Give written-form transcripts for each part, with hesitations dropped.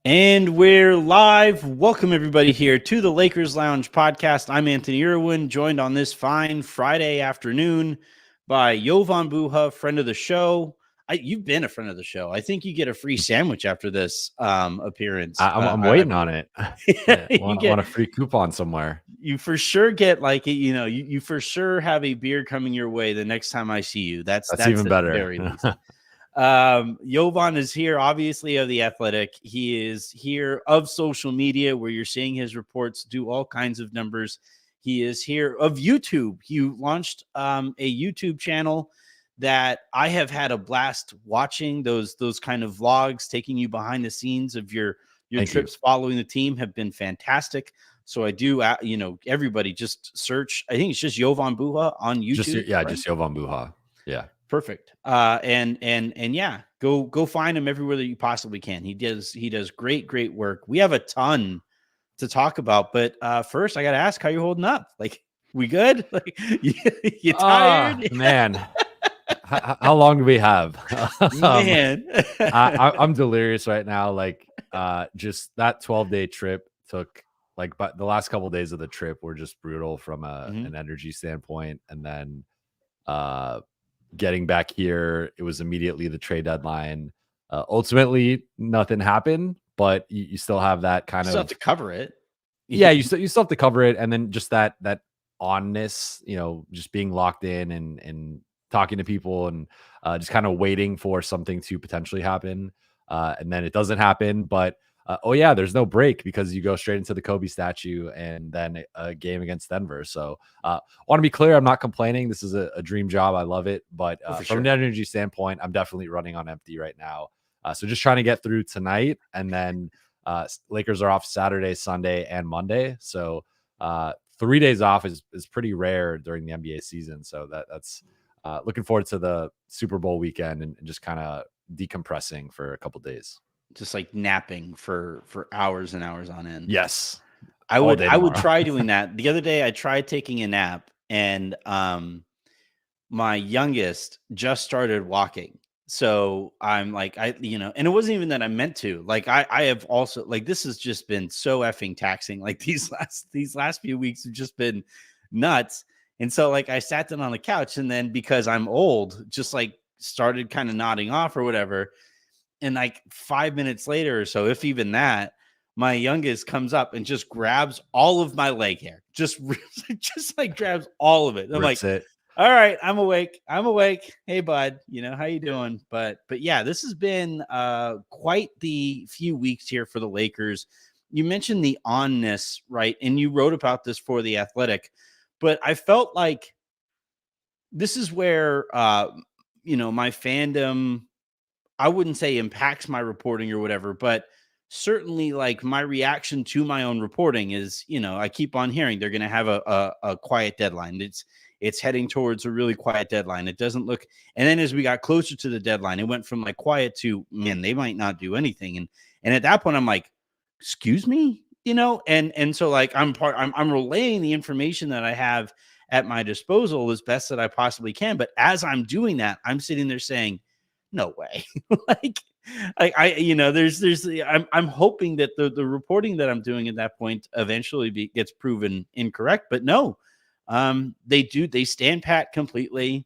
And we're live. Welcome, everybody, here to the Lakers Lounge podcast. I'm Anthony Irwin, joined on this fine Friday afternoon by Jovan Buha, friend of the show. You've been a friend of the show. I think you get a free sandwich after this appearance. I'm waiting on it. I want a free coupon somewhere. You for sure get you for sure have a beer coming your way the next time I see you. That's even better. Very least. Jovan is here, obviously, of The Athletic. He is here of social media, where you're seeing his reports do all kinds of numbers. He is here of YouTube. You launched a YouTube channel that I have had a blast watching. Those kind of vlogs taking you behind the scenes of your trips following the team have been fantastic. So I do, everybody just search. I think it's just Jovan Buha on YouTube. Just Jovan Buha. Yeah. Perfect. And yeah, go find him everywhere that you possibly can. He does great work. We have a ton to talk about, but first I got to ask how you're holding up. Like, we good? Like, you tired? Man, how long do we have? Man, I'm delirious right now. Like, just that 12-day trip took but the last couple of days of the trip were just brutal from an energy standpoint, and then getting back here, it was immediately the trade deadline. Ultimately, nothing happened, but you still have that kind of have to cover it. Yeah, you still have to cover it, and then just that onness, just being locked in and talking to people and just kind of waiting for something to potentially happen, and then it doesn't happen. But there's no break because you go straight into the Kobe statue and then a game against Denver. So want to be clear, I'm not complaining. This is a dream job. I love it. But from an energy standpoint, I'm definitely running on empty right now. So just trying to get through tonight. And then Lakers are off Saturday, Sunday, and Monday. So 3 days off is pretty rare during the NBA season. So that's looking forward to the Super Bowl weekend and just kind of decompressing for a couple days. Just like napping for hours and hours on end. Yes. I would try doing that. The other day I tried taking a nap, and my youngest just started walking. So I'm like, and it wasn't even that I meant to. Like, I have also, like, this has just been so effing taxing. Like, these last few weeks have just been nuts. And so, like, I sat down on the couch, and then because I'm old, just like started kind of nodding off or whatever. And like 5 minutes later or so, if even that, my youngest comes up and just grabs all of my leg hair, just like grabs all of it. I'm like, all right, I'm awake. Hey, bud, how you doing? But yeah, this has been quite the few weeks here for the Lakers. You mentioned the onness, right? And you wrote about this for The Athletic, but I felt like this is where, my fandom, I wouldn't say impacts my reporting or whatever, but certainly like my reaction to my own reporting is, I keep on hearing they're going to have a quiet deadline. It's heading towards a really quiet deadline. It doesn't look, and then as we got closer to the deadline, it went from like quiet to, man, they might not do anything. And at that point I'm like, excuse me, and so like I'm relaying the information that I have at my disposal as best that I possibly can. But as I'm doing that, I'm sitting there saying, no way. I'm hoping that the reporting that I'm doing at that point eventually gets proven incorrect, but no, they stand pat completely.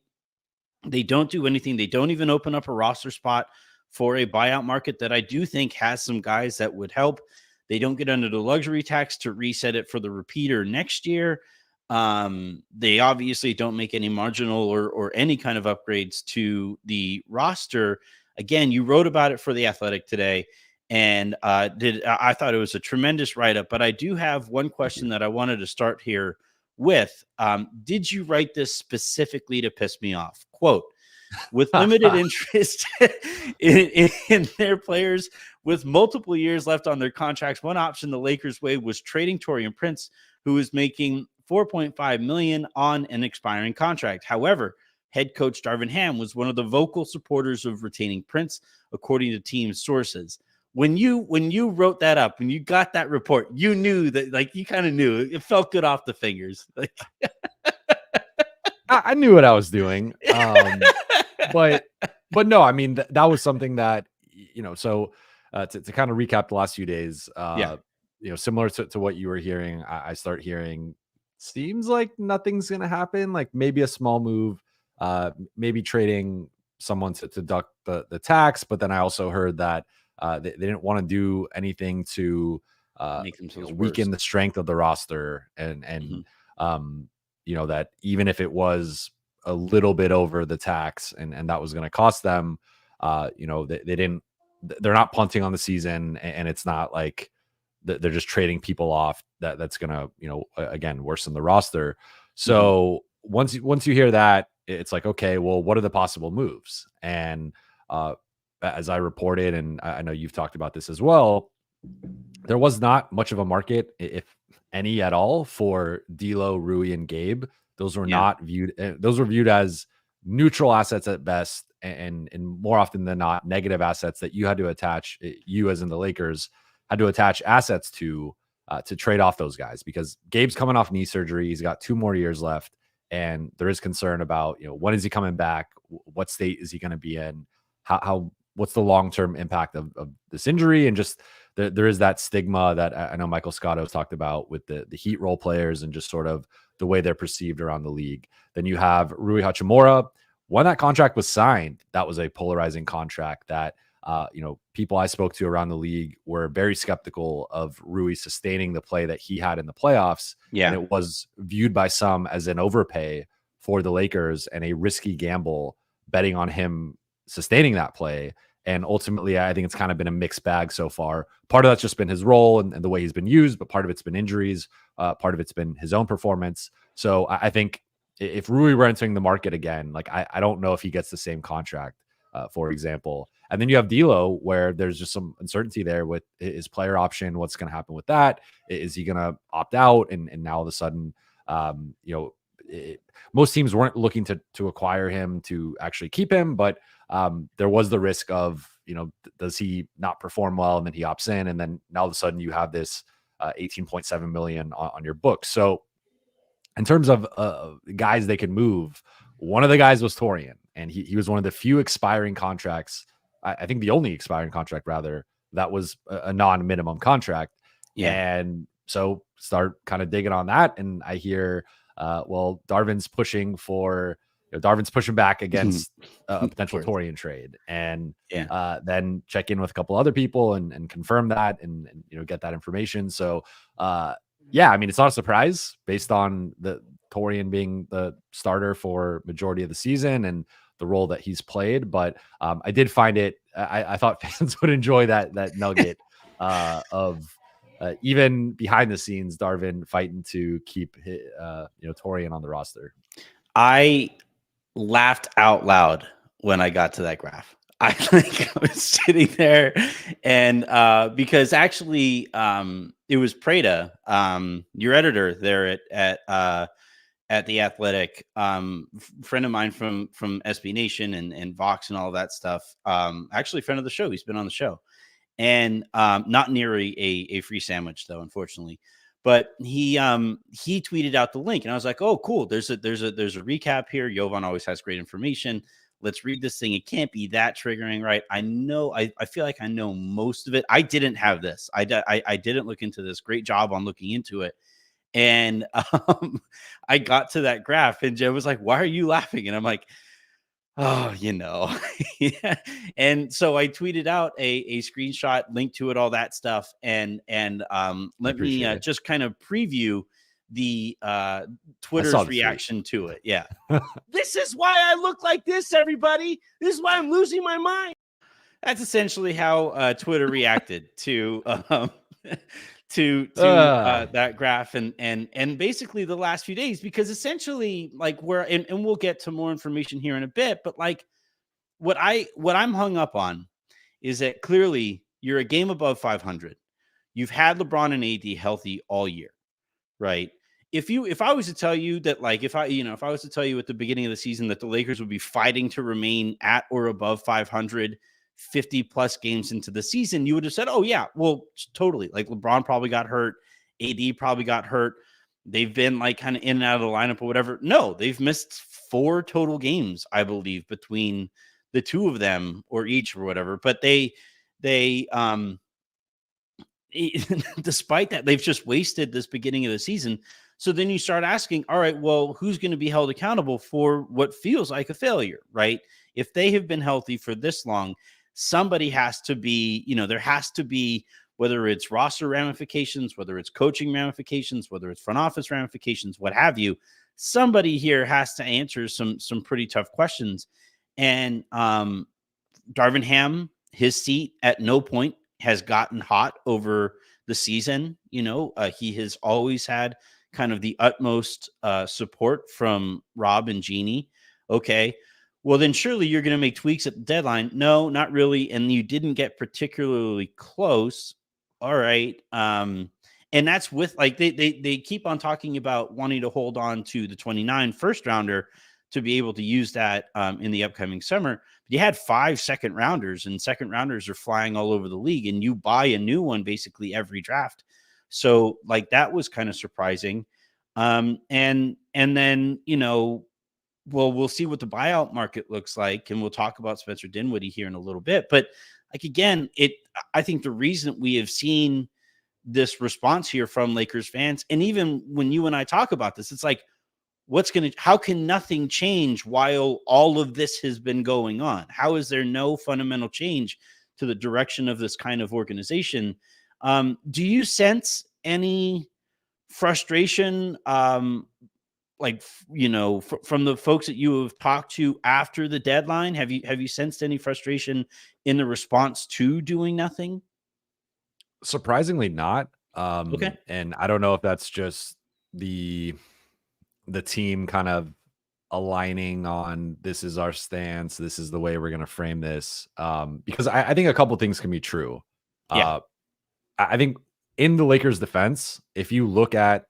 They don't do anything. They don't even open up a roster spot for a buyout market that I do think has some guys that would help. They don't get under the luxury tax to reset it for the repeater next year. They obviously don't make any marginal or any kind of upgrades to the roster. Again, you wrote about it for The Athletic today, and I thought it was a tremendous write-up, but I do have one question that I wanted to start here with. Did you write this specifically to piss me off? Quote, with limited interest in their players with multiple years left on their contracts, one option the Lakers weighed was trading Taurean Prince, who is making $4.5 million on an expiring contract. However, head coach Darvin Ham was one of the vocal supporters of retaining Prince, according to team sources. When you wrote that up, when you got that report, you knew that, like, you kind of knew it felt good off the fingers. Like, I knew what I was doing. But no, I mean, that was something that, so to kind of recap the last few days, Yeah. similar to what you were hearing, I start hearing seems like nothing's going to happen. Like maybe a small move, maybe trading someone to deduct the tax. But then I also heard that they didn't want to do anything to Make themselves worse. weaken the strength of the roster, Mhm. um, that even if it was a little bit over the tax and that was going to cost them, they didn't. They're not punting on the season, and it's not like they're just trading people off that's gonna again worsen the roster. Mhm. So once you hear that, it's like, okay, well, what are the possible moves? And as I reported, and I know you've talked about this as well, there was not much of a market, if any at all, for D'Lo, Rui, and Gabe. Those were Yeah. not viewed. Those were viewed as neutral assets at best, and more often than not, negative assets that you had to attach. You, as in the Lakers, had to attach assets to trade off those guys, because Gabe's coming off knee surgery. He's got 2 more years left, and there is concern about when is he coming back? What state is he going to be in? How what's the long term impact of this injury? And just there is that stigma that I know Michael Scott has talked about with the Heat role players and just sort of the way they're perceived around the league. Then you have Rui Hachimura. When that contract was signed, that was a polarizing contract that people I spoke to around the league were very skeptical of Rui sustaining the play that he had in the playoffs. And Yeah. it was viewed by some as an overpay for the Lakers and a risky gamble betting on him sustaining that play. And ultimately, I think it's kind of been a mixed bag so far. Part of that's just been his role and the way he's been used, but part of it's been injuries. Part of it's been his own performance. So I think if Rui were entering the market again, like I don't know if he gets the same contract, for example. And then you have D'Lo, where there's just some uncertainty there with his player option. What's going to happen with that? Is he going to opt out? And now all of a sudden, um, you know, most teams weren't looking to acquire him to actually keep him, but there was the risk of, does he not perform well and then he opts in, and then now all of a sudden you have this 18.7 million on your books. So in terms of guys they could move, one of the guys was Torian, and he was one of the few expiring contracts. I think the only expiring contract, rather, that was a non-minimum contract. Yeah. And so start kind of digging on that, and I hear, well, Darvin's pushing back against a Of potential course. Torian trade, and Yeah. then check in with a couple other people and confirm that, and get that information. So yeah, I mean, it's not a surprise based on the Torian being the starter for majority of the season and the role that he's played. But I did find it. I thought fans would enjoy that nugget of even behind the scenes, Darvin fighting to keep Torian on the roster. I laughed out loud when I got to that graph. I think I was sitting there and because actually it was Prada, your editor there at the Athletic, friend of mine from SB Nation and Vox and all that stuff. Actually, friend of the show. He's been on the show, and not near a free sandwich though, unfortunately. But he tweeted out the link, and I was like, "Oh, cool! There's a recap here. Jovan always has great information. Let's read this thing. It can't be that triggering, right? I know. I feel like I know most of it. I didn't have this. I didn't look into this. Great job on looking into it. And I got to that graph, and Joe was like, "Why are you laughing?" And I'm like, "Oh, yeah." And so I tweeted out a screenshot, link to it, all that stuff, and I let me appreciate it. just kind of preview the I saw Twitter's the tweet. reaction to it. Yeah, this is why I look like this, everybody. This is why I'm losing my mind. That's essentially how Twitter reacted to that graph and basically the last few days, because essentially, like, and we'll get to more information here in a bit, but like what I'm hung up on is that clearly you're a game above 500. You've had LeBron and AD healthy all year, right? If I was to tell you that, like, if I was to tell you at the beginning of the season that the Lakers would be fighting to remain at or above 500 50 plus games into the season, you would have said, "Oh yeah, well, totally." Like, LeBron probably got hurt, AD probably got hurt. They've been like kind of in and out of the lineup or whatever. No, they've missed 4 total games, I believe, between the two of them or each or whatever. But they despite that, they've just wasted this beginning of the season. So then you start asking, all right, well, who's going to be held accountable for what feels like a failure, right? If they have been healthy for this long, somebody has to be, there has to be, whether it's roster ramifications, whether it's coaching ramifications, whether it's front office ramifications, what have you, somebody here has to answer some pretty tough questions. And Darvin Ham, his seat at no point has gotten hot over the season. He has always had kind of the utmost support from Rob and Jeannie. Okay, well then surely you're going to make tweaks at the deadline. No, not really. And you didn't get particularly close. All right. And that's with like they keep on talking about wanting to hold on to the 29 first rounder to be able to use that in the upcoming summer. You had 5 second rounders, and second rounders are flying all over the league, and you buy a new one basically every draft. So like that was kind of surprising. And then, well, we'll see what the buyout market looks like. And we'll talk about Spencer Dinwiddie here in a little bit. But like, again, I think the reason we have seen this response here from Lakers fans, and even when you and I talk about this, it's like, how can nothing change while all of this has been going on? How is there no fundamental change to the direction of this kind of organization? Do you sense any frustration, from the folks that you have talked to after the deadline? Have you sensed any frustration in the response to doing nothing? Surprisingly not. Okay. And I don't know if that's just the team kind of aligning on this is our stance, this is the way we're going to frame this. Because I think a couple things can be true. Yeah. I think in the Lakers' defense, if you look at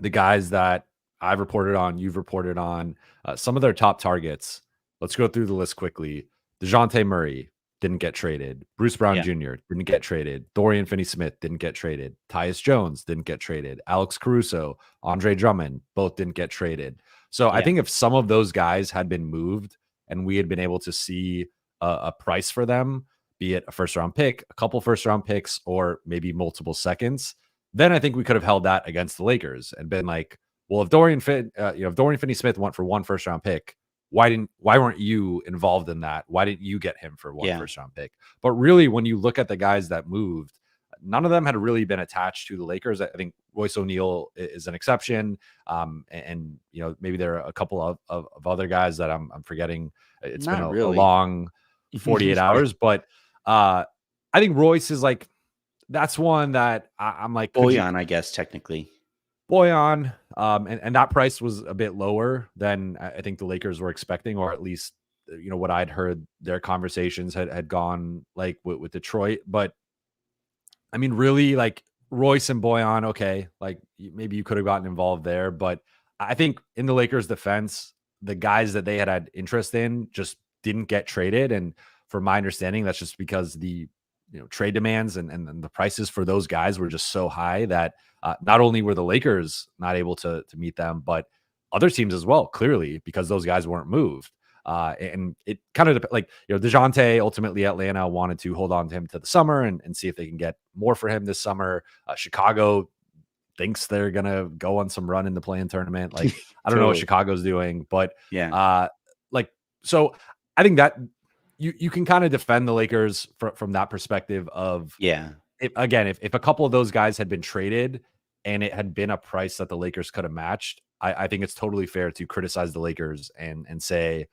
the guys that I've reported on, you've reported on, some of their top targets, let's go through the list quickly. DeJounte Murray didn't get traded. Bruce Brown Jr. didn't get traded. Dorian Finney-Smith didn't get traded. Tyus Jones didn't get traded. Alex Caruso, Andre Drummond, both didn't get traded. So I think if some of those guys had been moved and we had been able to see a price for them, be it a first-round pick, a couple first-round picks, or maybe multiple seconds, then I think we could have held that against the Lakers and been like, well, if Dorian Finney-Smith went for 1 first-round pick, why weren't you involved in that? Why didn't you get him for 1 first-round pick? But really, when you look at the guys that moved, none of them had really been attached to the Lakers. I think Royce O'Neal is an exception. And maybe there are a couple of other guys that I'm forgetting. It's been a long 48 hours, but I think Royce is like, that's one that I'm like, Bojan, I guess, technically. Bojan, and that price was a bit lower than I think the Lakers were expecting, or at least what I'd heard their conversations had gone like with Detroit. But I mean, really, like Royce and Bojan, okay, like maybe you could have gotten involved there, but I think in the Lakers' defense, the guys that they had interest in just didn't get traded, and from my understanding, that's just because the trade demands and the prices for those guys were just so high that not only were the Lakers not able to meet them, but other teams as well, clearly, because those guys weren't moved. And it kind of like, DeJounte, ultimately Atlanta wanted to hold on to him to the summer and see if they can get more for him this summer. Chicago thinks they're going to go on some run in the play-in tournament. Like, I don't know what Chicago's doing, but so I think that you can kind of defend the Lakers from that perspective of, if a couple of those guys had been traded and it had been a price that the Lakers could have matched, I think it's totally fair to criticize the Lakers and say,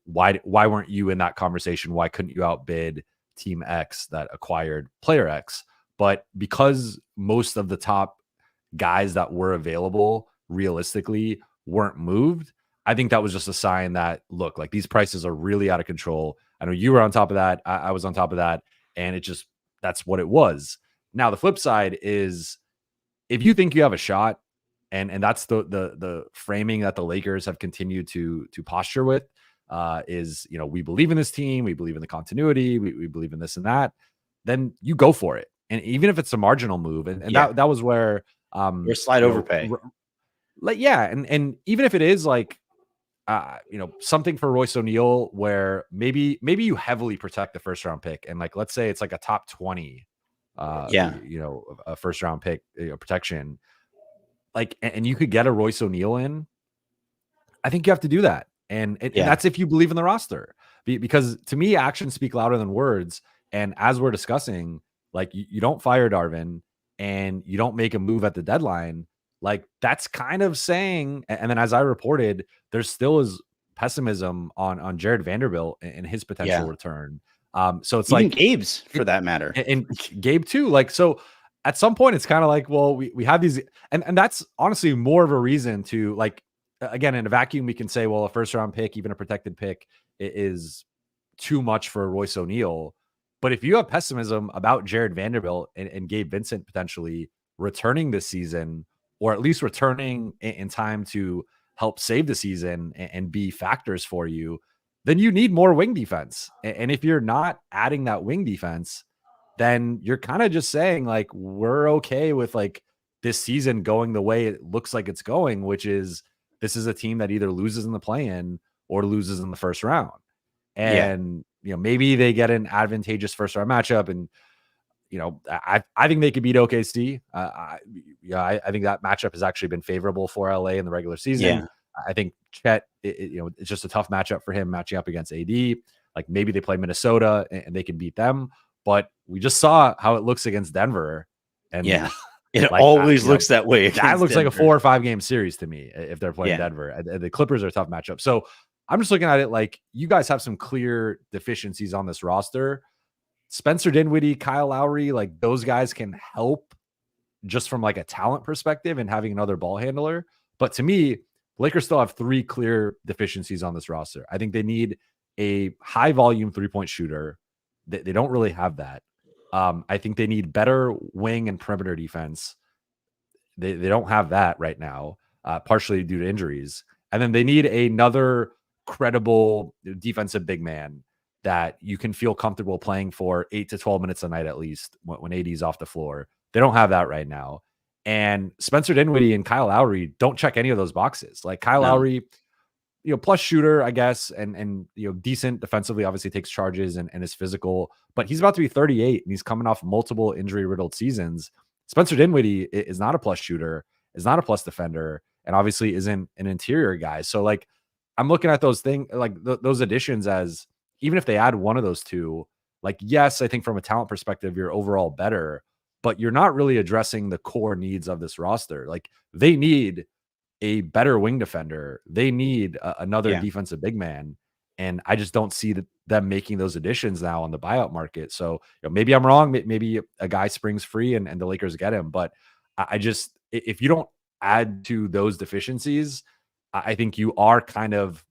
why weren't you in that conversation? Why couldn't you outbid Team X that acquired Player X? But because most of the top guys that were available realistically weren't moved, I think that was just a sign that, look, like these prices are really out of control. I know you were on top of that. I was on top of that. And that's what it was. Now, the flip side is if you think you have a shot, and that's the framing that the Lakers have continued to posture with, is, we believe in this team. We believe in the continuity. We believe in this and that. Then you go for it. And even if it's a marginal move, and that was where your slide overpay. And even if it is like something for Royce O'Neal where maybe you heavily protect the first round pick, and like let's say it's like a top 20, Yeah. a first round pick protection, like, and you could get a Royce O'Neal in. I think you have to do that, and Yeah. that's if you believe in the roster, because to me, actions speak louder than words. And as we're discussing, like you don't fire Darvin and you don't make a move at the deadline. Like that's kind of saying, and then as I reported, there still is pessimism on Jared Vanderbilt and his potential Yeah. return. So it's Even like Gabe's for it, that matter. and Gabe too. Like so, at some point, it's kind of like, well, we have these, and that's honestly more of a reason to like, again, in a vacuum, we can say, well, a first round pick, even a protected pick, is too much for Royce O'Neal. But if you have pessimism about Jared Vanderbilt and Gabe Vincent potentially returning this season, or at least returning in time to help save the season and be factors for you, then you need more wing defense. And if you're not adding that wing defense, then you're kind of just saying like, we're okay with like this season going the way it looks like it's going, which is this is a team that either loses in the play-in or loses in the first round. Yeah. And, maybe they get an advantageous first round matchup. And, I think they could beat OKC. I think that matchup has actually been favorable for LA in the regular season. Yeah. I think Chet, it's just a tough matchup for him matching up against AD. Like maybe they play Minnesota and they can beat them, but we just saw how it looks against Denver. And Yeah. It like, always looks that way that against looks like a Denver. 4 or 5 game series to me if they're playing Yeah. Denver. And the Clippers are a tough matchup. So I'm just looking at it like you guys have some clear deficiencies on this roster. Spencer Dinwiddie, Kyle Lowry, like those guys can help just from like a talent perspective and having another ball handler. But to me, Lakers still have 3 clear deficiencies on this roster. I think they need a high volume 3-point shooter. They don't really have that. I think they need better wing and perimeter defense. They don't have that right now, partially due to injuries. And then they need another credible defensive big man that you can feel comfortable playing for 8 to 12 minutes a night at least when AD is off the floor. They don't have that right now. And Spencer Dinwiddie and Kyle Lowry don't check any of those boxes. Like Kyle Lowry, plus shooter, I guess, and decent defensively, obviously takes charges and is physical, but he's about to be 38 and he's coming off multiple injury riddled seasons. Spencer Dinwiddie is not a plus shooter, is not a plus defender, and obviously isn't an interior guy. So like I'm looking at those things, like those additions as even if they add one of those two, like, yes, I think from a talent perspective, you're overall better, but you're not really addressing the core needs of this roster. Like they need a better wing defender. They need another defensive big man. And I just don't see them making those additions now on the buyout market. So maybe I'm wrong. Maybe a guy springs free and the Lakers get him. But I just, if you don't add to those deficiencies, I think you are kind of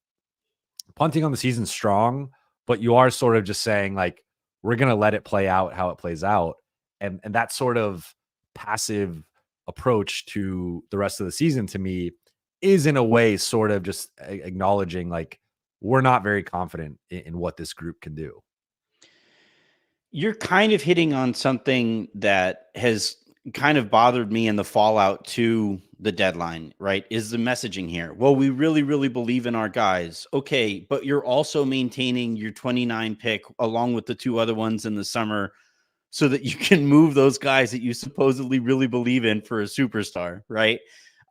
punting on the season strong, but you are sort of just saying like, we're going to let it play out how it plays out. And that sort of passive approach to the rest of the season to me is in a way sort of just acknowledging like we're not very confident in what this group can do. You're kind of hitting on something that has kind of bothered me in the fallout to the deadline, right? Is the messaging here. Well, we really, really believe in our guys. Okay, but you're also maintaining your 29 pick along with the 2 other ones in the summer so that you can move those guys that you supposedly really believe in for a superstar, right?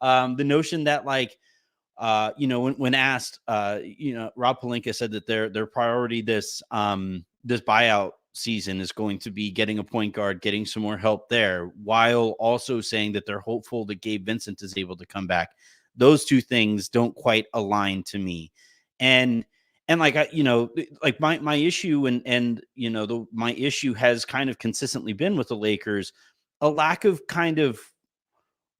The notion that like, when asked, Rob Pelinka said that their priority this buyout season is going to be getting a point guard, getting some more help there, while also saying that they're hopeful that Gabe Vincent is able to come back. Those 2 things don't quite align to me. And like, like my issue my issue has kind of consistently been with the Lakers, a lack of kind of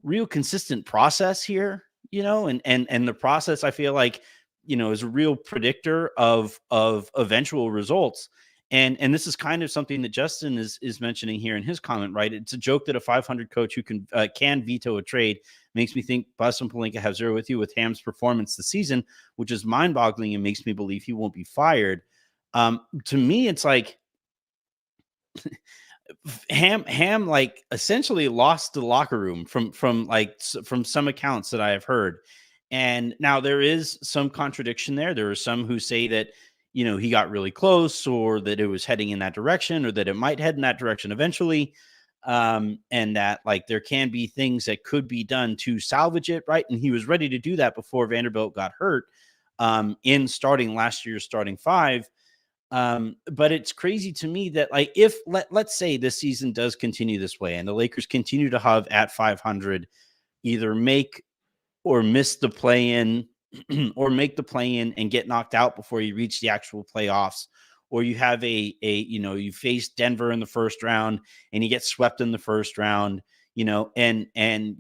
real consistent process here, and the process I feel like, is a real predictor of eventual results. And this is kind of something that Justin is mentioning here in his comment, right? It's a joke that a 500 coach who can veto a trade makes me think Boston Pelinka have zero with you with Ham's performance this season, which is mind-boggling and makes me believe he won't be fired. To me, it's like Ham like essentially lost the locker room from some accounts that I have heard. And now there is some contradiction there. There are some who say that, he got really close, or that it was heading in that direction, or that it might head in that direction eventually. And that, like, there can be things that could be done to salvage it, right? And he was ready to do that before Vanderbilt got hurt, in starting last year's starting five. But it's crazy to me that, like, if let's say this season does continue this way and the Lakers continue to have at 500, either make or miss the play in, or make the play in and get knocked out before you reach the actual playoffs, or you have you face Denver in the first round and you get swept in the first round, and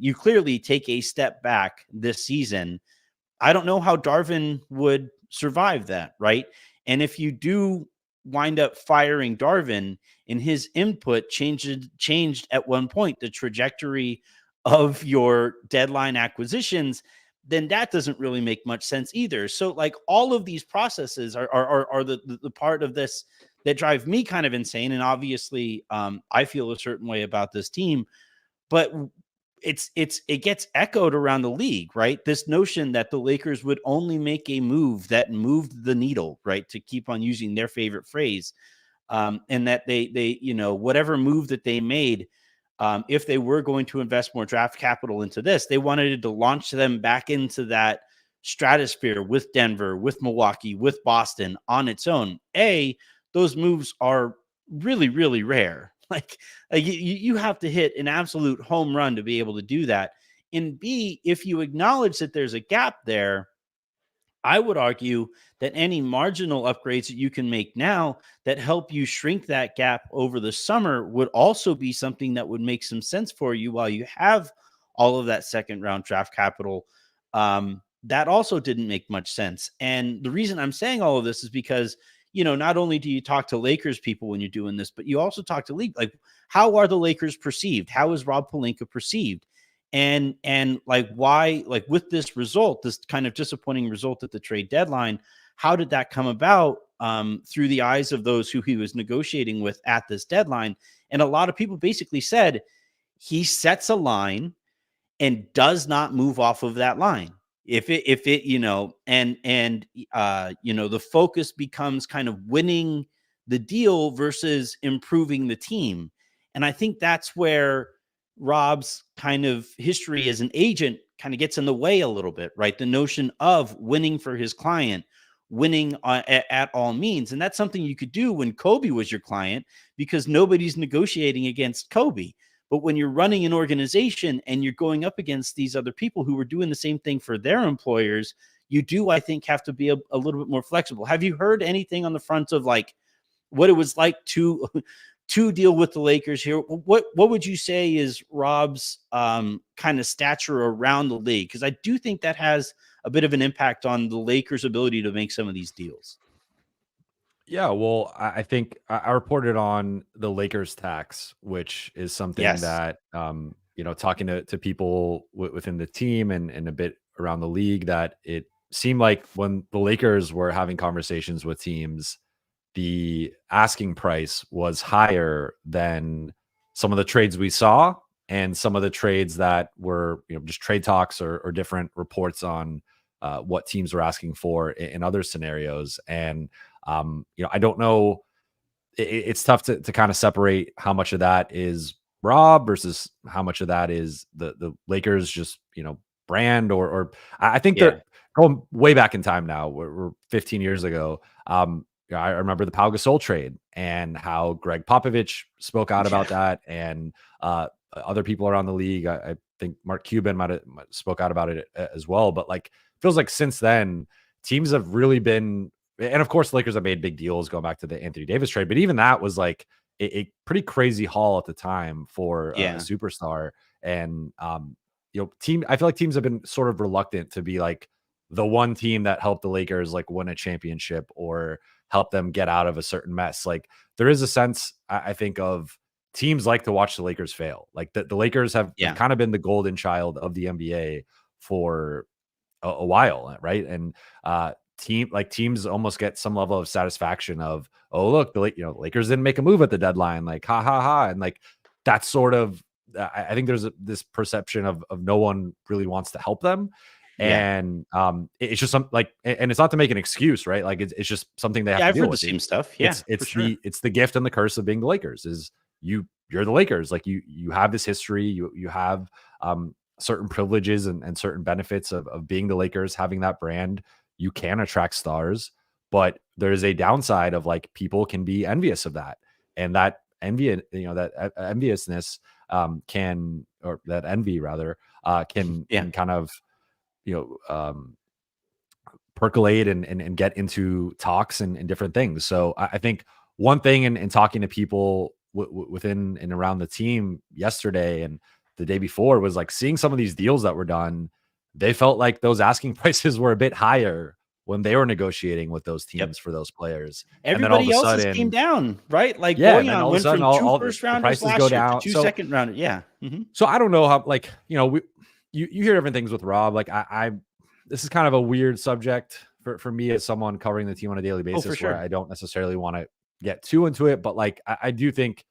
you clearly take a step back this season. I don't know how Darvin would survive that, right? And if you do wind up firing Darvin, and his input changed at one point the trajectory of your deadline acquisitions, then that doesn't really make much sense either. So, like, all of these processes are the part of this that drive me kind of insane. And obviously, I feel a certain way about this team, but it gets echoed around the league, right? This notion that the Lakers would only make a move that moved the needle, right? To keep on using their favorite phrase, and that they whatever move that they made, if they were going to invest more draft capital into this, they wanted to launch them back into that stratosphere with Denver, with Milwaukee, with Boston on its own. Those moves are really, really rare. Like, you have to hit an absolute home run to be able to do that. And B, if you acknowledge that there's a gap there, I would argue that any marginal upgrades that you can make now that help you shrink that gap over the summer would also be something that would make some sense for you while you have all of that second round draft capital. That also didn't make much sense. And the reason I'm saying all of this is because, not only do you talk to Lakers people when you're doing this, but you also talk to league. Like, how are the Lakers perceived? How is Rob Pelinka perceived? And like, why, like, with this result, this kind of disappointing result at the trade deadline, how did that come about, through the eyes of those who he was negotiating with at this deadline? And a lot of people basically said he sets a line and does not move off of that line. If it the focus becomes kind of winning the deal versus improving the team. And I think that's where Rob's kind of history as an agent kind of gets in the way a little bit, right? The notion of winning for his client, winning at all means. And that's something you could do when Kobe was your client, because nobody's negotiating against Kobe. But when you're running an organization and you're going up against these other people who are doing the same thing for their employers, you do, I think, have to be a little bit more flexible. Have you heard anything on the front of, like, what it was like to deal with the Lakers here? What would you say is Rob's kind of stature around the league? Because I do think that has a bit of an impact on the Lakers' ability to make some of these deals. Yeah, well, I think I reported on the Lakers tax, which is something Yes. that, talking to people within the team and a bit around the league, that it seemed like when the Lakers were having conversations with teams, the asking price was higher than some of the trades we saw, and some of the trades that were, just trade talks or different reports on what teams were asking for in other scenarios. And I don't know. It's tough to kind of separate how much of that is Rob versus how much of that is the Lakers just, brand, or I think they're going way back in time now. We're 15 years ago. I remember the Pau Gasol trade and how Greg Popovich spoke out about that, and other people around the league. I think Mark Cuban might have spoke out about it as well. But, like, feels like since then, teams have really been. And of course, the Lakers have made big deals going back to the Anthony Davis trade, but even that was like a pretty crazy haul at the time for a superstar. And I feel like teams have been sort of reluctant to be like the one team that helped the Lakers like win a championship or help them get out of a certain mess. Like, there is a sense, I think, of teams like to watch the Lakers fail. Like, the Lakers have kind of been the golden child of the NBA for a while, right? And teams almost get some level of satisfaction of, oh, look, the Lakers didn't make a move at the deadline, like, ha ha ha. And like, that's sort of, I think there's this perception of no one really wants to help them. Yeah. And it's just some like, and it's not to make an excuse, right? Like it's just something they have Yeah, to I've deal heard the with. same stuff. Yeah, for sure. It's the gift and the curse of being the Lakers is you're the Lakers. Like you have this history, you have certain privileges and certain benefits of being the Lakers, having that brand. You can attract stars, but there's a downside of like people can be envious of that. And that envy, that enviousness can, or that envy rather, Yeah. can kind of, you know, percolate and get into talks and different things. So I think one thing in talking to people within and around the team yesterday and the day before was like seeing some of these deals that were done. They felt like those asking prices were a bit higher when they were negotiating with those Yep. teams for those players. And then all of Everybody a else's came sudden, down, right? Like yeah, and then Boyan all of a went sudden from 2 all first the rounders prices go last year to down. 2 So second rounders. Yeah. Mhm. I don't know how, like, you hear different things with Rob. Like I this is kind of a weird subject for me as someone covering the team on a daily Oh, for basis where sure. I don't necessarily want to get too into it, but like I do think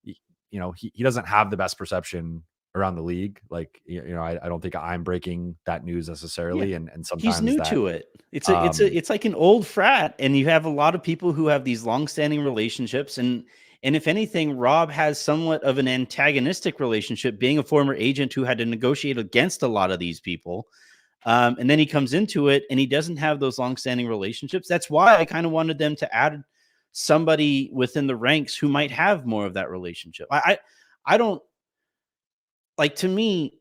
he doesn't have the best perception around the league. Like, I don't think I'm breaking that news Yeah. necessarily. And He's sometimes new that to it. um It's like an old frat, and you have a lot of people who have these long-standing relationships, and if anything, Rob has somewhat of an antagonistic relationship, being a former agent who had to negotiate against a lot of these people. And then he comes into it and he doesn't have those long-standing relationships. That's why I kind of wanted them to add somebody within the ranks who might have more of that relationship. I don't like, to me,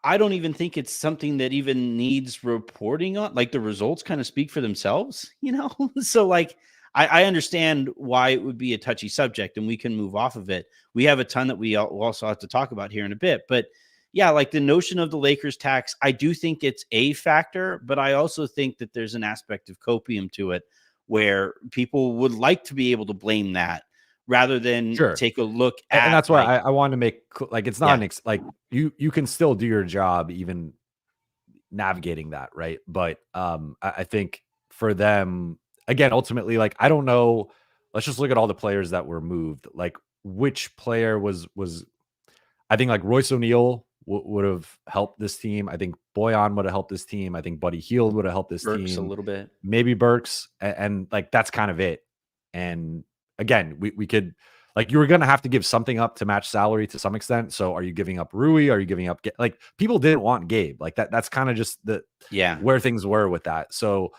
I don't even think it's something that even needs reporting on. Like, the results kind of speak for themselves, you know? So, like, I understand why it would be a touchy subject and we can move off of it. We have a ton that we'll also have to talk about here in a bit. But yeah, like the notion of the Lakers tax, I do think it's a factor, but I also think that there's an aspect of copium to it where people would like to be able to blame that rather than sure. take a look And at, that's why like, I want to make like it's not yeah, an like you can still do your job even navigating that, right? But I think for them, again, ultimately, like I don't know. Let's just look at all the players that were moved. Like which player was I think like Royce O'Neal would have helped this team. I think Boyan would have helped this team. I think Buddy Hield would have helped this Burks a team. little bit. Maybe Burks, and like that's kind of it. And again, we could like you were gonna have to give something up to match salary to some extent. So are you giving up Rui? Are you giving up like people didn't want Gabe? Like that's kind of just the Yeah. where things were with that. So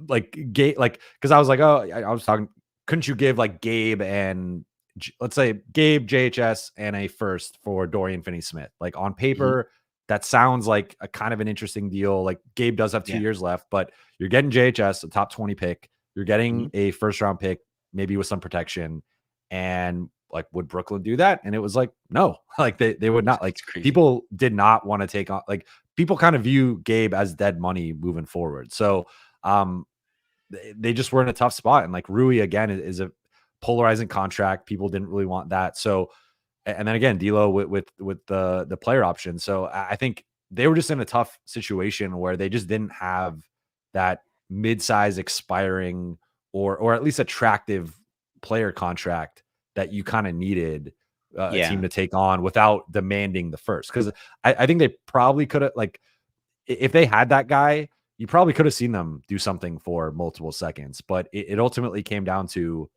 like Gabe, like because I was like, oh, I was talking. Couldn't you give like Gabe and let's say Gabe JHS and a first for Dorian Finney-Smith? Like on Mhm. paper, that sounds like a kind of an interesting deal. Like Gabe does have 2 Yeah. years left, but you're getting JHS, a top 20 pick. You're getting Mhm. a first round pick, maybe with some protection. And like, would Brooklyn do that? And it was like, no, like they would not. Like It's crazy. people did not want to take on. Like people kind of view Gabe as dead money moving forward. So um they just were in a tough spot. And like Rui again is a polarizing contract. People didn't really want that. So, and then again, D'Lo with the player option. So I think they were just in a tough situation where they just didn't have that mid-size expiring or at least attractive player contract that you kind of needed a team Yeah. to take on without demanding the first. Because I think they probably could have like if they had that guy, you probably could have seen them do something for multiple seconds. But it ultimately came down to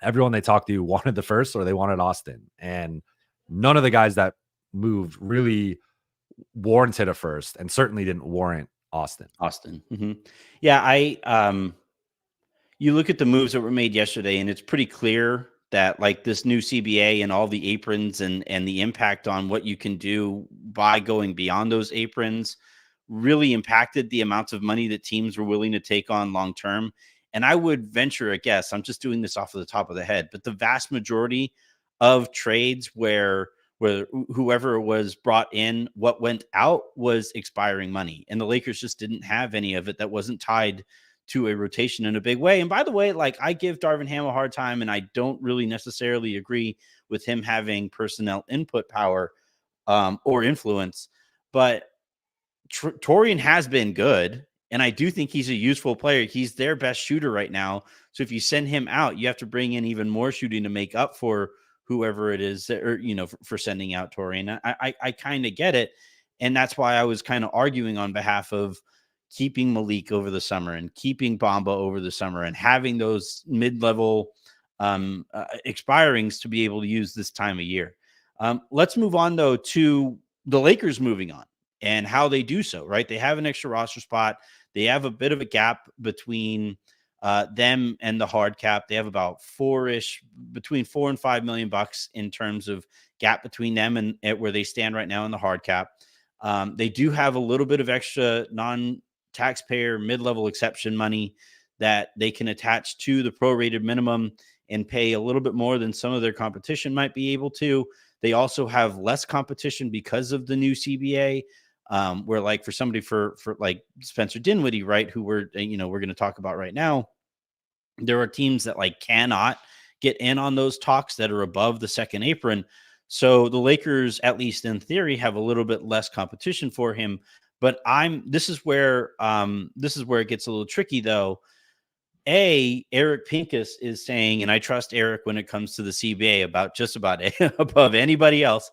everyone they talked to wanted the first or they wanted Austin. And none of the guys that moved really warranted a first and certainly didn't warrant Austin. Austin. Yeah, you look at the moves that were made yesterday, and it's pretty clear that, like, this new CBA and all the aprons and the impact on what you can do by going beyond those aprons really impacted the amounts of money that teams were willing to take on long term. And I would venture a guess, I'm just doing this off of the top of the head, but the vast majority of trades where whoever was brought in, what went out was expiring money, and the Lakers just didn't have any of it that wasn't tied to a rotation in a big way. And by the way, like, I give Darvin Ham a hard time, and I don't really necessarily agree with him having personnel input power or influence, but Torian has been good, and I do think he's a useful player. He's their best shooter right now. So if you send him out, you have to bring in even more shooting to make up for whoever it is, or for sending out Torian. I kind of get it, And that's why I was kind of arguing on behalf of keeping Malik over the summer and keeping Bamba over the summer and having those mid-level expirings to be able to use this time of year. Let's move on, though, to the Lakers moving on and how they do so, right? They have an extra roster spot. They have a bit of a gap between them and the hard cap. They have about between $4 and $5 million in terms of gap between them and where they stand right now in the hard cap. They do have a little bit of extra non-taxpayer mid-level exception money that they can attach to the prorated minimum and pay a little bit more than some of their competition might be able to. They also have less competition because of the new CBA, where like for somebody for like Spencer Dinwiddie, right, who we're going to talk about right now, there are teams that like cannot get in on those talks that are above the second apron. So the Lakers, at least in theory, have a little bit less competition for him. But this is where it gets a little tricky, though. Eric Pincus is saying, and I trust Eric when it comes to the CBA about just about above anybody else.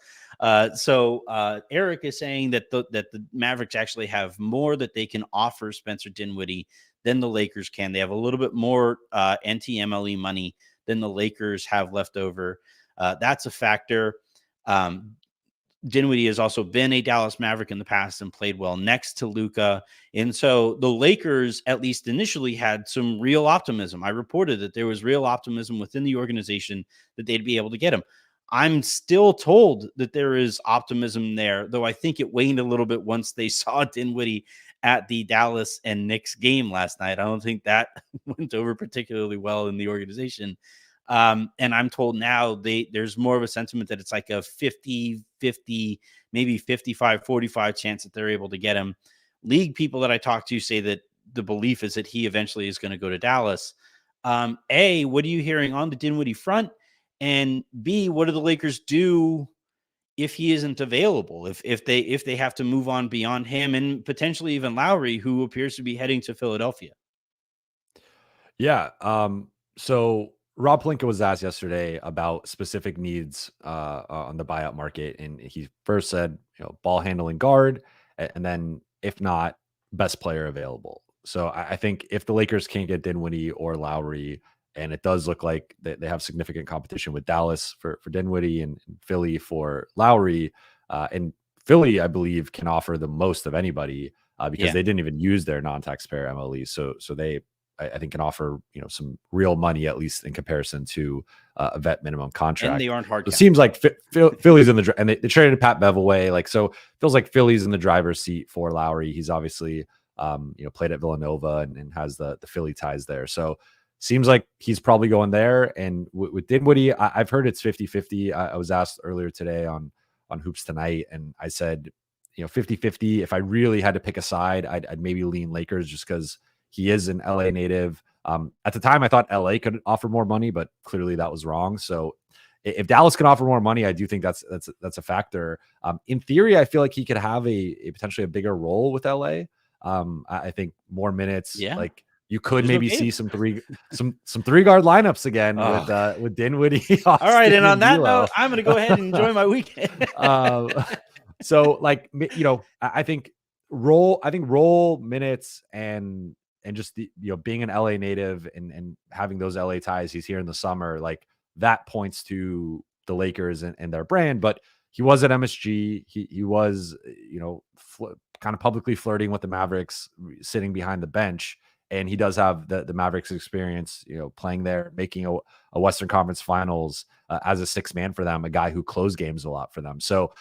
So Eric is saying that the Mavericks actually have more that they can offer Spencer Dinwiddie than the Lakers can. They have a little bit more NTMLE money than the Lakers have left over. That's a factor. Dinwiddie has also been a Dallas Maverick in the past and played well next to Luka. And so the Lakers, at least initially, had some real optimism. I reported that there was real optimism within the organization that they'd be able to get him. I'm still told that there is optimism there, though I think it waned a little bit once they saw Dinwiddie at the Dallas and Knicks game last night. I don't think that went over particularly well in the organization. And I'm told now there's more of a sentiment that it's like a 50-50, maybe 55-45 chance that they're able to get him. League people that I talk to say that the belief is that he eventually is going to go to Dallas. A, what are you hearing on the Dinwiddie front? And B, what do the Lakers do if he isn't available? If they have to move on beyond him and potentially even Lowry, who appears to be heading to Philadelphia? Yeah. So Rob Pelinka was asked yesterday about specific needs on the buyout market, and he first said, ball handling guard, and then if not, best player available. So I think if the Lakers can't get Dinwiddie or Lowry, and it does look like they have significant competition with Dallas for Dinwiddie and Philly for Lowry, and Philly, I believe, can offer the most of anybody because they didn't even use their non-taxpayer MLE. So they, I think, can offer some real money, at least in comparison to a vet minimum contract. And they aren't hard. It seems like Philly's in the and they traded Pat Bev away. Like, so it feels like Philly's in the driver's seat for Lowry. He's obviously played at Villanova and has the Philly ties there. So seems like he's probably going there. And with Dinwiddie, I've heard it's 50-50. I was asked earlier today on Hoops Tonight, and I said 50-50. If I really had to pick a side, I'd maybe lean Lakers just because he is an LA native. At the time, I thought LA could offer more money, but clearly that was wrong. So if Dallas can offer more money, I do think that's a factor. In theory, I feel like he could have a potentially a bigger role with LA. I think more minutes. Yeah. Like you could maybe see some three guard lineups again with Dinwiddie. All right, and on that note, I'm going to go ahead and enjoy my weekend. So like I think role minutes and just the being an LA native and having those LA ties, he's here in the summer, like that points to the Lakers and their brand. But he was at MSG. He was kind of publicly flirting with the Mavericks, sitting behind the bench, and he does have the Mavericks experience, playing there, making a Western Conference Finals as a sixth man for them, a guy who closed games a lot for them. So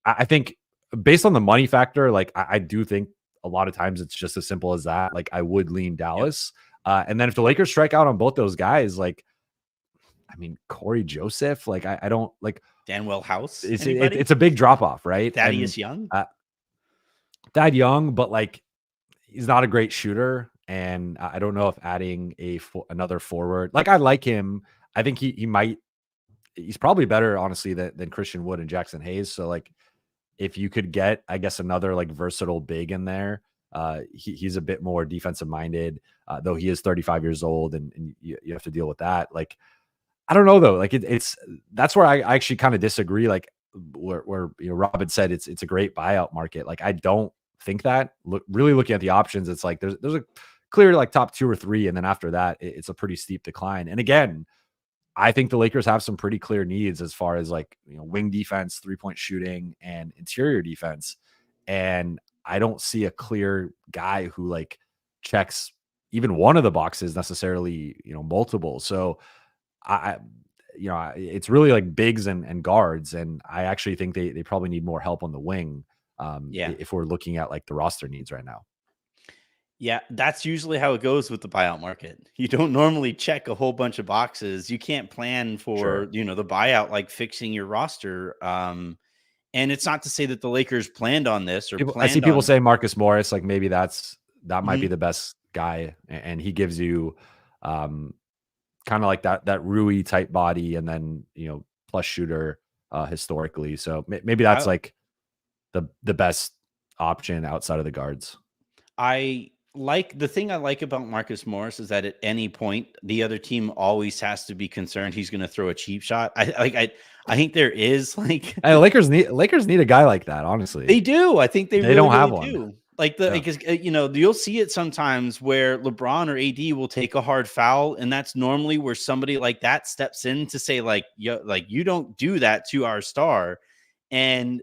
I think based on the money factor, like I do think a lot of times it's just as simple as that. Like I would lean Dallas. And then if the Lakers strike out on both those guys, like, I mean, Corey Joseph, like I don't like Danwell House. It's a big drop off, right? Thaddeus Young. Thad Young, but like he's not a great shooter. And I don't know if adding another forward, like I like him. I think he's probably better, honestly, than Christian Wood and Jackson Hayes. So like, if you could get, I guess, another like versatile big in there, he's a bit more defensive minded, though he is 35 years old and you have to deal with that. Like, I don't know though. Like that's where I actually kind of disagree. Like where Rob had said it's a great buyout market. Like, I don't think that. Really looking at the options, it's like there's a clear like top 2 or 3, and then after that, it's a pretty steep decline. And again, I think the Lakers have some pretty clear needs as far as like wing defense, 3-point shooting, and interior defense. And I don't see a clear guy who like checks even one of the boxes necessarily, multiple. So I it's really like bigs and guards. And I actually think they probably need more help on the wing. Yeah. If we're looking at like the roster needs right now. Yeah, that's usually how it goes with the buyout market. You don't normally check a whole bunch of boxes. You can't plan for, Sure. the buyout like fixing your roster. And it's not to say that the Lakers planned on this or I see planned people on. say Marcus Morris, like maybe that might be Mhm. the best guy, and he gives you kind of like that Rui type body, and then plus shooter historically. So maybe that's I like the best option outside of the guards. I like the thing I like about Marcus Morris is that at any point the other team always has to be concerned he's going to throw a cheap shot. I think there is like And Lakers need a guy like that. Honestly, they do. I think they they really don't have really one. do. Like Yeah. because you'll see it sometimes where LeBron or AD will take a hard foul, and that's normally where somebody like that steps in to say like you don't do that to our star. And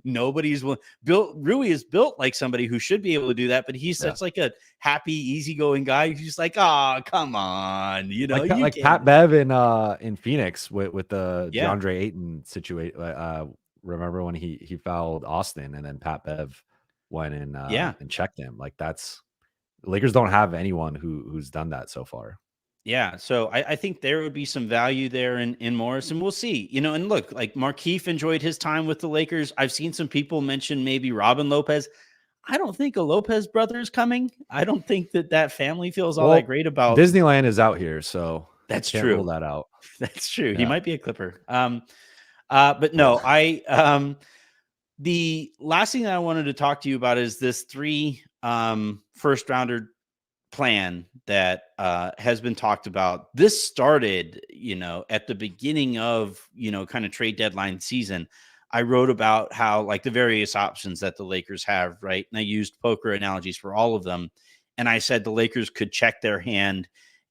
nobody's built. Rui is built like somebody who should be able to do that, but he's Yeah. such like a happy, easygoing guy. He's just like, oh, come on, you Like can. Pat Bev in Phoenix with the Yeah, DeAndre Ayton situation. Remember when he fouled Austin, and then Pat Bev went yeah, and checked him. Like, that's Lakers don't have anyone who's done that so far. yeah. So I think there would be some value there in Morris, and we'll see. And look, like Markieff enjoyed his time with the Lakers. I've seen some people mention maybe Robin Lopez. I don't think a Lopez brother is coming. I don't think that family feels all that Well, great about. Disneyland is out here, so That's can't rule true. that out. That's true. He Yeah. might be a Clipper. But Well, no, the last thing that I wanted to talk to you about is this 3 first rounder plan that has been talked about. This started, at the beginning of, kind of trade deadline season. I wrote about how like the various options that the Lakers have, right? And I used poker analogies for all of them. And I said the Lakers could check their hand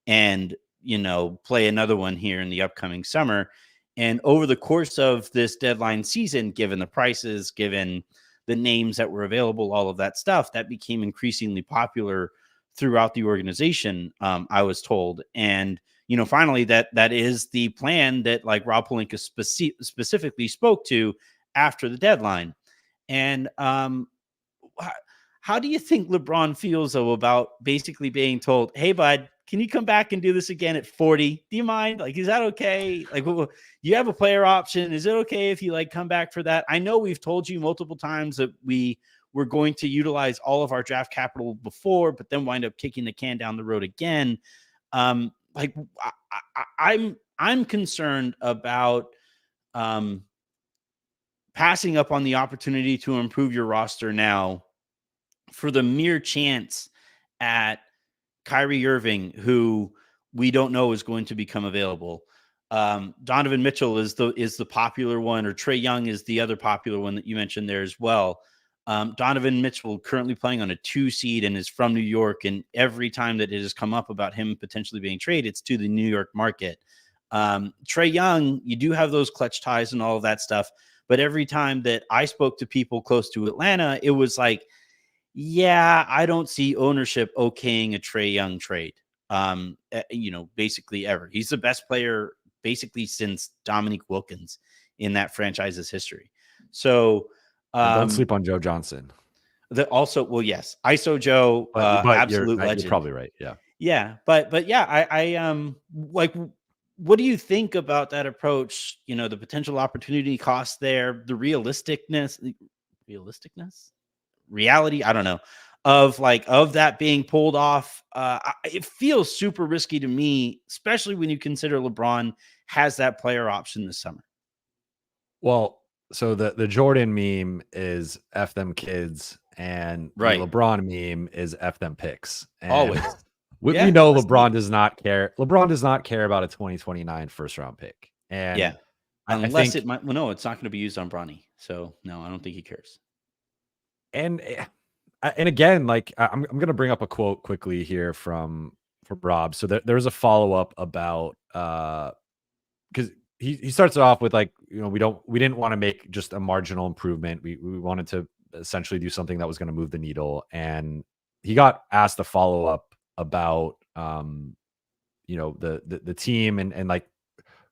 and, play another one here in the upcoming summer. And over the course of this deadline season, given the prices, given the names that were available, all of that stuff, that became increasingly popular throughout the organization, I was told. And, finally, that is the plan that like Rob Pelinka specifically spoke to after the deadline. And how do you think LeBron feels, though, about basically being told, hey, bud, can you come back and do this again at 40? Do you mind? Like, is that okay? Like, you have a player option. Is it okay if you like come back for that? I know we've told you multiple times that we were going to utilize all of our draft capital before, but then wind up kicking the can down the road again. Like, I'm concerned about passing up on the opportunity to improve your roster now for the mere chance at Kyrie Irving, who we don't know is going to become available. Donovan Mitchell is the popular one, or Trae Young is the other popular one that you mentioned there as well. Donovan Mitchell currently playing on a 2 seed and is from New York. And every time that it has come up about him potentially being traded, it's to the New York market. Trae Young, you do have those clutch ties and all of that stuff. But every time that I spoke to people close to Atlanta, it was like, yeah, I don't see ownership okaying a Trae Young trade. Basically ever. He's the best player basically since Dominique Wilkins in that franchise's history. So and don't sleep on Joe Johnson. well, yes, ISO Joe, But absolute you're legend. probably right. Yeah. Yeah, but yeah, I like, what do you think about that approach? The potential opportunity cost there, the realisticness, reality, I don't know, of that being pulled off. It feels super risky to me, especially when you consider LeBron has that player option this summer. Well, so the Jordan meme is F them kids, and the Right. LeBron meme is F them picks. And Always. we Yeah, know LeBron does not care. LeBron does not care about a 2029 first round pick. And Yeah. I Unless think, it might. Well, no, it's not going to be used on Bronny. So no, I don't think he cares. and and again, like I'm gonna bring up a quote quickly here from Rob. So there's a follow up about because he starts it off with like, we didn't want to make just a marginal improvement. We wanted to essentially do something that was going to move the needle. And he got asked a follow up about the team, and like,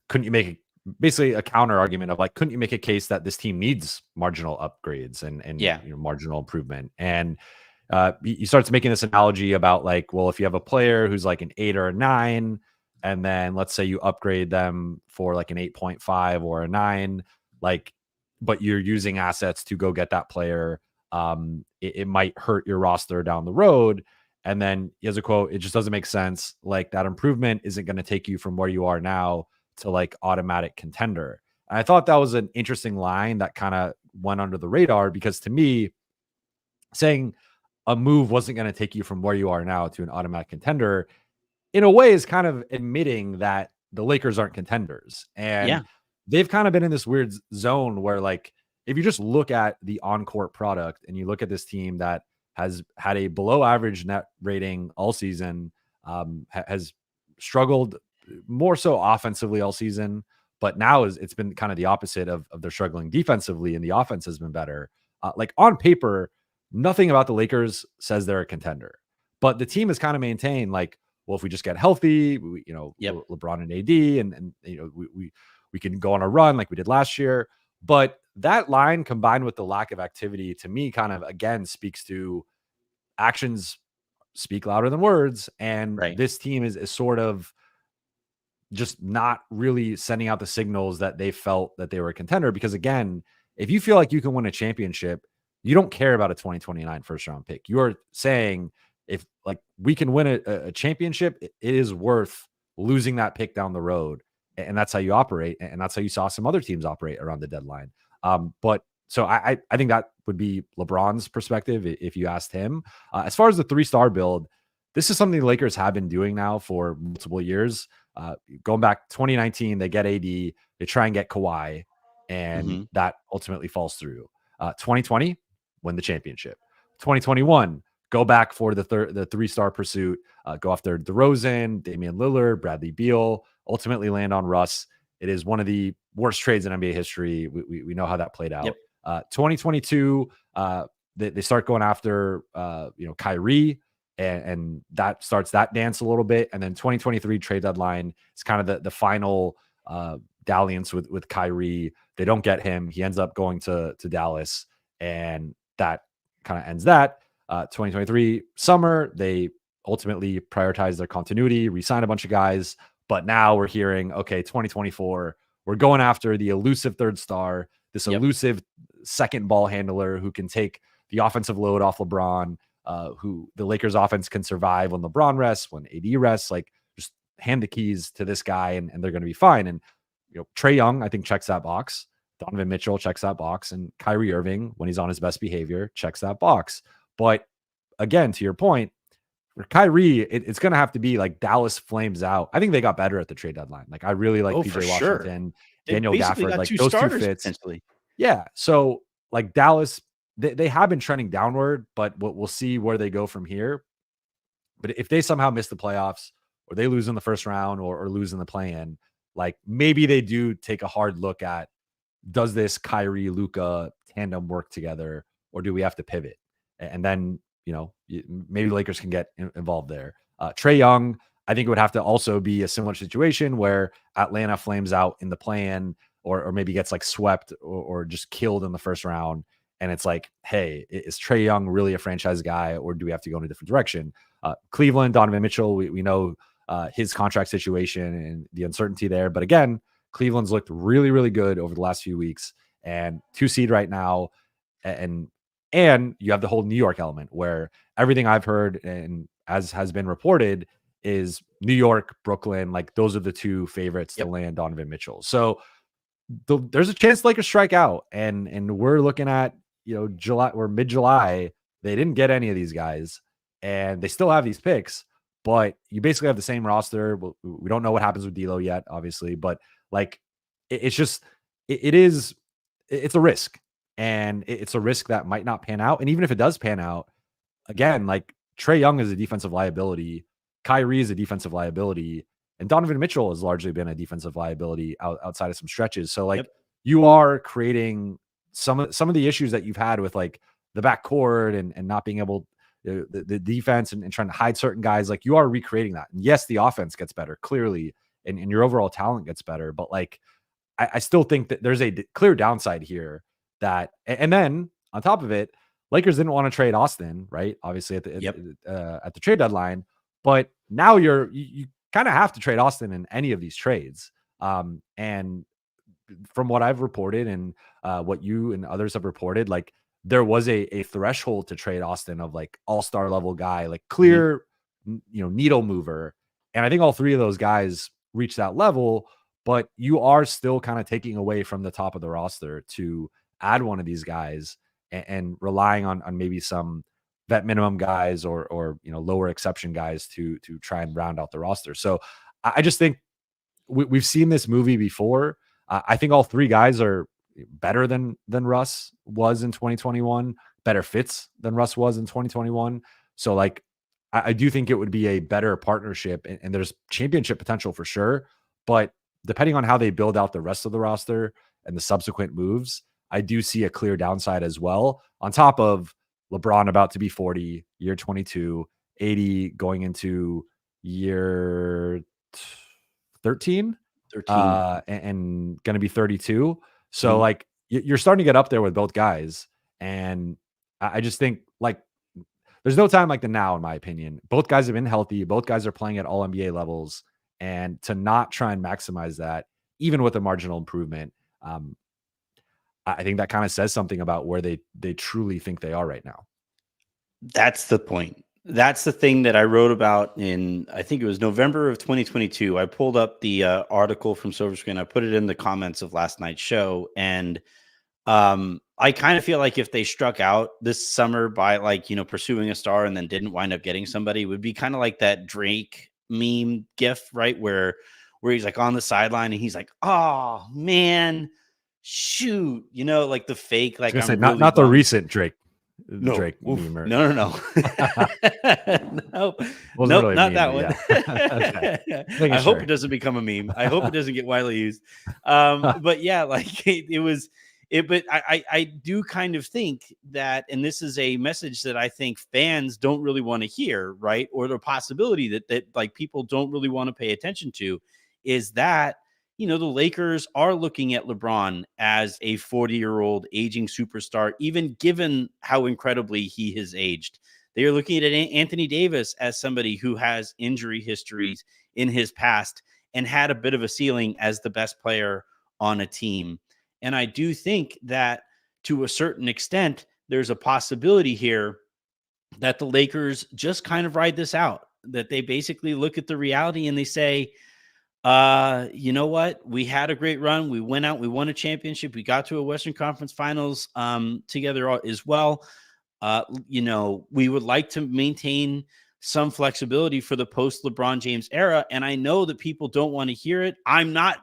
couldn't you make basically a counter argument of like, couldn't you make a case that this team needs marginal upgrades and Yeah. marginal improvement? And he starts making this analogy about like, well, if you have a player who's like an 8 or a 9, and then let's say you upgrade them for like an 8.5 or a 9, like, but you're using assets to go get that player, it might hurt your roster down the road. And then he has a quote, it just doesn't make sense. Like, that improvement isn't going to take you from where you are now to like automatic contender. And I thought that was an interesting line that kind of went under the radar, because to me, saying a move wasn't going to take you from where you are now to an automatic contender, in a way, is kind of admitting that the Lakers aren't contenders. And Yeah. they've kind of been in this weird zone where, like, if you just look at the on-court product and you look at this team that has had a below average net rating all season, has struggled more so offensively all season, but now it's been kind of the opposite of their struggling defensively, and the offense has been better. Like, on paper, nothing about the Lakers says they're a contender, but the team has kind of maintained like, well, if we just get healthy, Yep. LeBron and AD, and we can go on a run like we did last year. But that line, combined with the lack of activity, to me kind of again speaks to actions speak louder than words. And Right. this team is sort of just not really sending out the signals that they felt that they were a contender. Because again, if you feel like you can win a championship, you don't care about a 2029 first round pick. You're saying, if like we can win a championship, it is worth losing that pick down the road. And that's how you operate. And that's how you saw some other teams operate around the deadline. But so I think that would be LeBron's perspective if you asked him. As far as the 3-star build, this is something the Lakers have been doing now for multiple years. Going back 2019, they get AD, they try and get Kawhi, and Mm-hmm. that ultimately falls through. 2020, win the championship. 2021, go back for the 3-star pursuit, go after DeRozan, Damian Lillard, Bradley Beal, ultimately land on Russ. It is one of the worst trades in NBA history. We know how that played out. Yep. 2022, they start going after Kyrie, and that starts that dance a little bit. And then 2023 trade deadline is kind of the final dalliance with Kyrie. They don't get him. He ends up going to Dallas, and that kind of ends that. 2023 summer, they ultimately prioritize their continuity, re-sign a bunch of guys. But now we're hearing, okay, 2024, we're going after the elusive 3rd star, this Yep. elusive second ball handler who can take the offensive load off LeBron, who the Lakers offense can survive when LeBron rests, when AD rests. Like, just hand the keys to this guy and they're going to be fine. And, Trae Young, I think, checks that box. Donovan Mitchell checks that box. And Kyrie Irving, when he's on his best behavior, checks that box. But again, to your point, for Kyrie, it's going to have to be like Dallas flames out. I think they got better at the trade deadline. Like, I really like For PJ sure. Washington, They Daniel basically Gafford, got like 2 those two starters fits. potentially. Yeah. So like Dallas, they have been trending downward, but we'll see where they go from here. But if they somehow miss the playoffs, or they lose in the first round, or lose in the play-in, like, maybe they do take a hard look at, does this Kyrie Luka tandem work together, or do we have to pivot? And then, maybe Lakers can get involved there. Trae Young, I think it would have to also be a similar situation where Atlanta flames out in the play-in, or maybe gets like swept, or just killed in the first round. And it's like, hey, is Trae Young really a franchise guy, or do we have to go in a different direction? Cleveland, Donovan Mitchell, we know his contract situation and the uncertainty there. But again, Cleveland's looked really, really good over the last few weeks, and 2 seed right now. And you have the whole New York element, where everything I've heard and as has been reported is New York, Brooklyn, like those are the 2 favorites to Yep. land Donovan Mitchell. So there's a chance Lakers strike out, and we're looking at, July or mid-July. They didn't get any of these guys, and they still have these picks, but you basically have the same roster. We don't know what happens with D'Lo yet, obviously, but like, it's just, it's a risk, and it's a risk that might not pan out. And even if it does pan out, again, like Trae Young is a defensive liability, Kyrie is a defensive liability, and Donovan Mitchell has largely been a defensive liability outside of some stretches. So like Yep. you are creating some of the issues that you've had with like the backcourt and not being able the defense and trying to hide certain guys. Like you are recreating that. And yes, the offense gets better clearly, and your overall talent gets better, but like I still think that there's a clear downside here. And then on top of it, Lakers didn't want to trade Austin, right? Obviously at the trade deadline, but now you kind of have to trade Austin in any of these trades. And from what I've reported and what you and others have reported, like there was a threshold to trade Austin of like all-star level guy, like clear, needle mover. And I think all three of those guys reached that level, but you are still kind of taking away from the top of the roster to add one of these guys and relying on maybe some vet minimum guys or lower exception guys to try and round out the roster. So I just think we've seen this movie before. I think all three guys are better than Russ was in 2021, better fits than Russ was in 2021. So like I do think it would be a better partnership, and there's championship potential for sure. But depending on how they build out the rest of the roster and the subsequent moves, I do see a clear downside as well. On top of LeBron about to be 40, year 22, 80 going into year 13, and going to be 32. So like you're starting to get up there with both guys. And I just think like there's no time like the now, in my opinion. Both guys have been healthy. Both guys are playing at all NBA levels. And to not try and maximize that, even with a marginal improvement, I think that kind of says something about where they truly think they are right now. That's the point. That's the thing that I wrote about in, I think it was November of 2022. I pulled up the article from Silver Screen. I put it in the comments of last night's show. And I kind of feel like if they struck out this summer by like, pursuing a star and then didn't wind up getting somebody, it would be kind of like that Drake meme gif, right? Where he's like on the sideline and he's like, oh man, shoot, like the fake, like I'm really not the recent Drake. No, Drake meme no. Nope, really not that one. Yeah. I hope it doesn't become a meme. I hope it doesn't get widely used. But yeah, like it was it. But I do kind of think that, and this is a message that I think fans don't really want to hear, right? Or the possibility that like people don't really want to pay attention to, is that the Lakers are looking at LeBron as a 40-year-old aging superstar, even given how incredibly he has aged. They are looking at Anthony Davis as somebody who has injury histories in his past and had a bit of a ceiling as the best player on a team. And I do think that to a certain extent, there's a possibility here that the Lakers just kind of ride this out, that they basically look at the reality and they say, you know what? We had a great run. We went out, we won a championship. We got to a Western Conference Finals together as well. We would like to maintain some flexibility for the post LeBron James era. And I know that people don't want to hear it. I'm not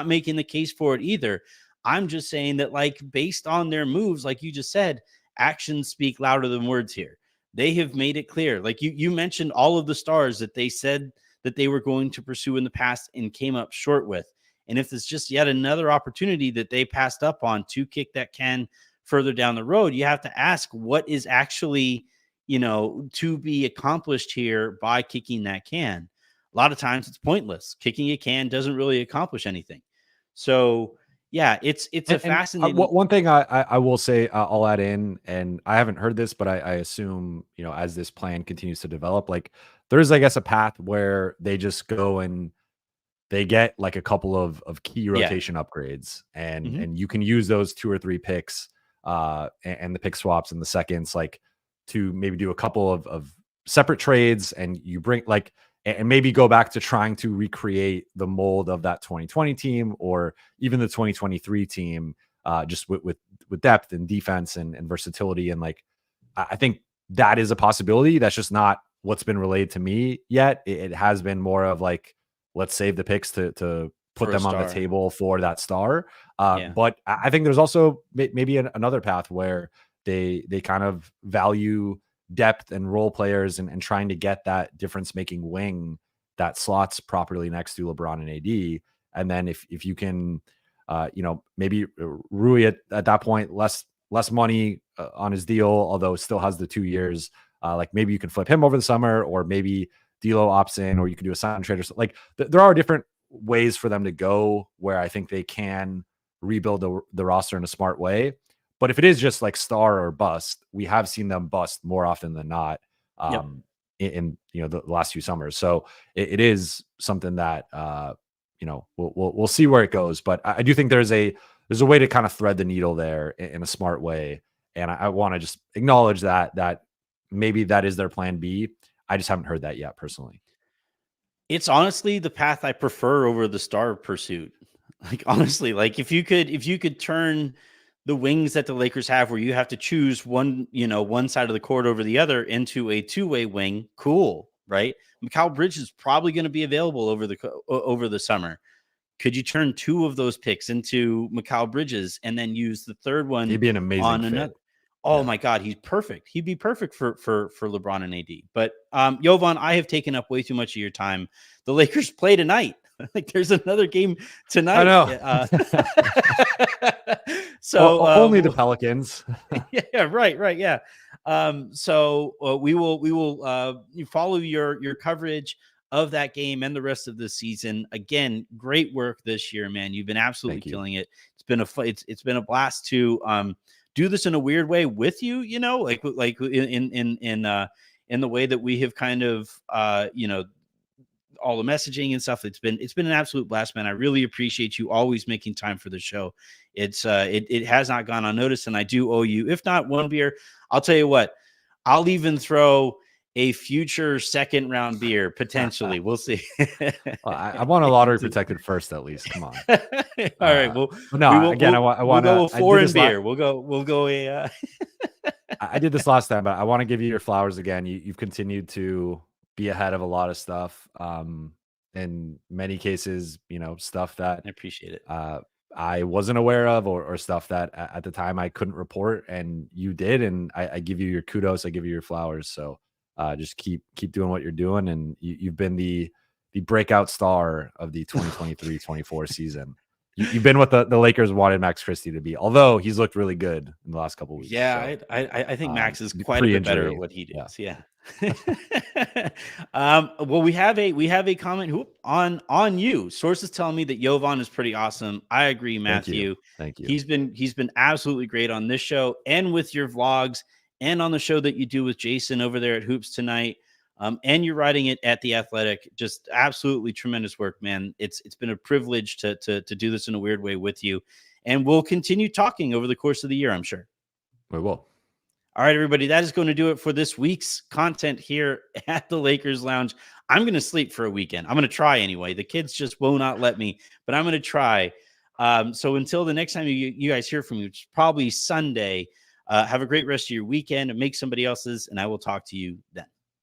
making the case for it either. I'm just saying that, like, based on their moves, like you just said, actions speak louder than words here. They have made it clear. Like you mentioned all of the stars that they said that they were going to pursue in the past and came up short with. And if it's just yet another opportunity that they passed up on to kick that can further down the road, you have to ask what is actually, to be accomplished here by kicking that can. A lot of times it's pointless. Kicking a can doesn't really accomplish anything. So yeah, it's fascinating. One thing I will say, I'll add in, and I haven't heard this, but I assume, as this plan continues to develop, like there's, I guess, a path where they just go and they get like a couple of key rotation upgrades, and you can use those 2 or 3 picks and the pick swaps and the seconds, like to maybe do a couple of separate trades, and you bring like, and maybe go back to trying to recreate the mold of that 2020 team or even the 2023 team, just with depth and defense and versatility. And like, I think that is a possibility. That's just not what's been relayed to me yet. It has been more of like, let's save the picks to put For a them on the star. table for that star. Yeah. But I think there's also maybe another path where they kind of value depth and role players and trying to get that difference making wing that slots properly next to LeBron and AD. And then if you can, maybe Rui at that point, less money on his deal, although still has the 2 years. Like maybe you can flip him over the summer, or maybe D'Lo opts in, or you can do a sign and trade. Or something. Like there are different ways for them to go where I think they can rebuild the roster in a smart way. But if it is just like star or bust, we have seen them bust more often than not. Yep. In the last few summers. So it is something that we'll see where it goes. But I do think there's a way to kind of thread the needle there in a smart way. And I want to just acknowledge that maybe that is their plan B. I just haven't heard that yet personally. It's honestly the path I prefer over the star pursuit. Like honestly, like if you could turn the wings that the Lakers have where you have to choose one side of the court over the other into a two-way wing, cool, right? Mikal Bridges is probably going to be available over the summer. Could you turn two of those picks into Mikal Bridges and then use the third one He'd be an amazing on fit. another? Oh Yeah. my God, he's perfect. He'd be perfect for LeBron and AD. But Jovan, I have taken up way too much of your time. The Lakers play tonight. Like there's another game tonight. I know. So only the Pelicans. yeah, right, yeah. So we will follow your coverage of that game and the rest of the season. Again, great work this year, man. You've been absolutely killing it. It's been it's been a blast to do this in a weird way with you. Like in the way that we have kind of all the messaging and stuff. It's been an absolute blast, man. I really appreciate you always making time for the show. It has not gone unnoticed, and I do owe you, if not one beer, I'll tell you what, I'll even throw a future second round beer potentially. We'll see. Well, I want a lottery protected first, at least. Come on. All right. Well, no. I want to go foreign beer. We'll go a. I did this last time, but I want to give you your flowers again. You've continued to be ahead of a lot of stuff. In many cases, stuff that I appreciate it. I wasn't aware of, or stuff that at the time I couldn't report, and you did. And I give you your kudos. I give you your flowers. So just keep doing what you're doing. And you've been the breakout star of the 2023-24 season. You've been what the Lakers wanted Max Christie to be, although he's looked really good in the last couple of weeks. Yeah, so, I think Max is quite a bit better at what he does. Yeah. Well, we have a comment on you. Sources tell me that Jovan is pretty awesome. I agree, Matthew. Thank you. He's been absolutely great on this show and with your vlogs and on the show that you do with Jason over there at Hoops Tonight. And you're writing it at The Athletic. Just absolutely tremendous work, man. It's been a privilege to do this in a weird way with you. And we'll continue talking over the course of the year, I'm sure. We will. All right, everybody. That is going to do it for this week's content here at the Lakers Lounge. I'm going to sleep for a weekend. I'm going to try anyway. The kids just will not let me, but I'm going to try. So until the next time you guys hear from me, which is probably Sunday, have a great rest of your weekend and make somebody else's, and I will talk to you then.